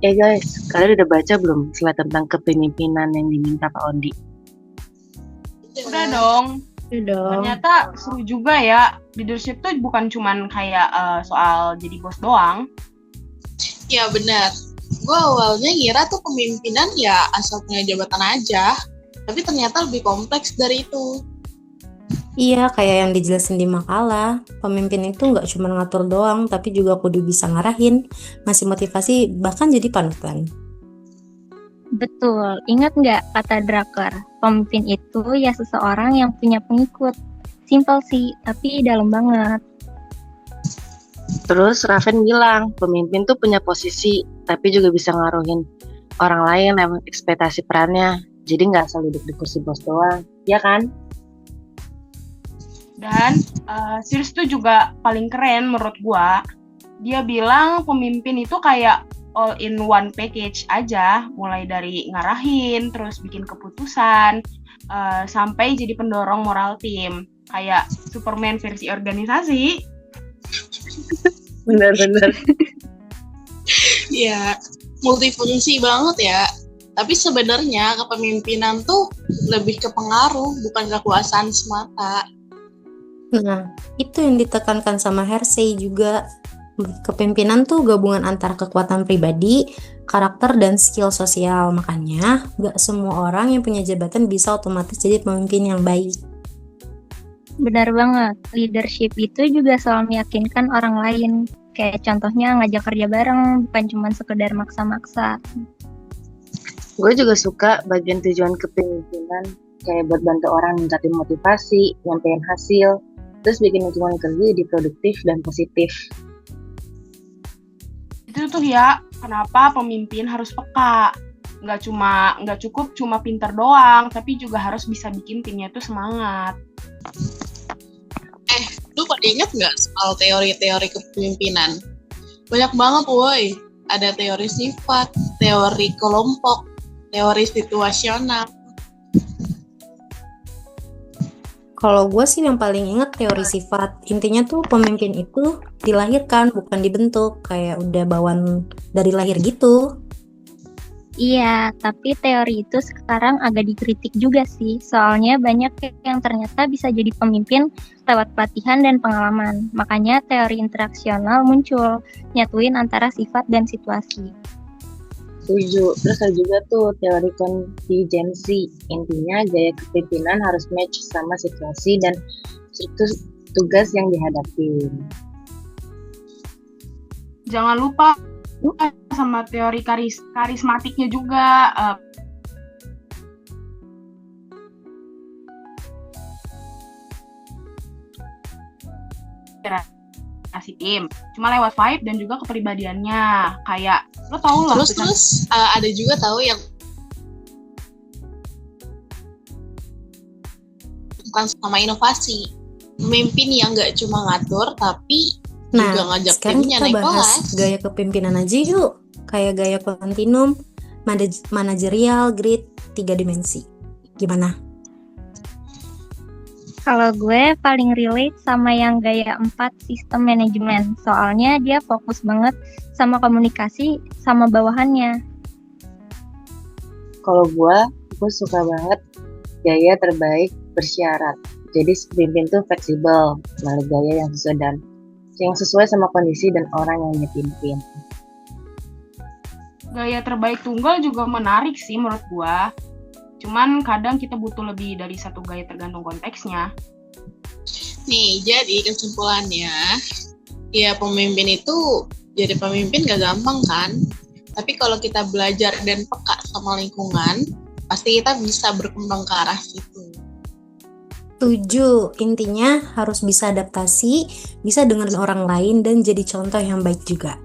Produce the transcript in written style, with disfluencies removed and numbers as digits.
Guys, kalian udah baca belum slide tentang kepemimpinan yang diminta Pak Ondi? Udah dong. Udah. Ternyata seru juga ya. Leadership tuh bukan cuman kayak soal jadi bos doang. Ya benar. Gue awalnya ngira tuh pemimpinan ya asal punya jabatan aja. Tapi ternyata lebih kompleks dari itu. Iya, kayak yang dijelasin di makalah. Pemimpin itu nggak cuma ngatur doang, tapi juga kudu bisa ngarahin, ngasih motivasi, bahkan jadi panutan. Betul, ingat nggak kata Drucker? Pemimpin itu ya seseorang yang punya pengikut. Simpel sih, tapi dalam banget. Terus Raven bilang, pemimpin tuh punya posisi, tapi juga bisa ngaruhin orang lain yang ekspektasi perannya. Jadi nggak asal duduk di kursi bos doang, ya kan? Dan Sears tuh juga paling keren menurut gua. Dia bilang pemimpin itu kayak all in one package aja, mulai dari ngarahin, terus bikin keputusan, sampai jadi pendorong moral tim. Kayak Superman versi organisasi. Bener-bener. Ya, multifungsi banget ya. Tapi sebenarnya kepemimpinan tuh lebih ke pengaruh, bukan kekuasaan semata. Nah, itu yang ditekankan sama Hersey juga. Kepemimpinan tuh gabungan antara kekuatan pribadi, karakter, dan skill sosial. Makanya, gak semua orang yang punya jabatan bisa otomatis jadi pemimpin yang baik. Benar banget, leadership itu juga soal meyakinkan orang lain. Kayak contohnya ngajak kerja bareng, bukan cuma sekedar maksa-maksa. Gue juga suka bagian tujuan kepemimpinan, kayak buat bantu orang ningkatin motivasi, nyampein hasil, terus bikin lingkungan kerja jadi produktif dan positif. Itu tuh ya, kenapa pemimpin harus peka. Nggak cukup cuma pinter doang, tapi juga harus bisa bikin timnya tuh semangat. Lu pada inget nggak soal teori-teori kepemimpinan? Banyak banget woi. Ada teori sifat, teori kelompok, teori situasional. Kalau gue sih yang paling inget teori sifat. Intinya tuh pemimpin itu dilahirkan, bukan dibentuk. Kayak udah bawaan dari lahir gitu. Iya, tapi teori itu sekarang agak dikritik juga sih. Soalnya banyak yang ternyata bisa jadi pemimpin lewat pelatihan dan pengalaman. Makanya teori interaksional muncul, nyatuin antara sifat dan situasi. Setuju. Terus ada juga tuh teori kontingensi. Intinya gaya kepemimpinan harus match sama situasi dan tugas yang dihadapi. Jangan lupa sama teori karismatiknya juga. Kasih tim cuma lewat vibe dan juga kepribadiannya. Kayak lo tau lah. Terus ada juga tahu yang bukan sama inovasi. Pemimpin yang nggak cuma ngatur tapi juga ngajak sekarang timnya kita naik bahas kelas. gaya kepemimpinan aja yuk. Kayak gaya kontinum, manajerial, grid, 3 dimensi. Gimana? Kalau gue paling relate sama yang gaya 4 sistem manajemen. Soalnya dia fokus banget sama komunikasi sama bawahannya. Kalau gue suka banget gaya terbaik bersyarat. Jadi pemimpin tuh fleksibel, melalui gaya yang sesuai sama kondisi dan orang yang dipimpin. Gaya terbaik tunggal juga menarik sih menurut gua. Cuman kadang kita butuh lebih dari satu gaya tergantung konteksnya. Nih, jadi kesimpulannya, ya pemimpin itu jadi pemimpin gak gampang kan? Tapi kalau kita belajar dan peka sama lingkungan, pasti kita bisa berkembang ke arah situ. Setuju, intinya harus bisa adaptasi, bisa dengerin orang lain, dan jadi contoh yang baik juga.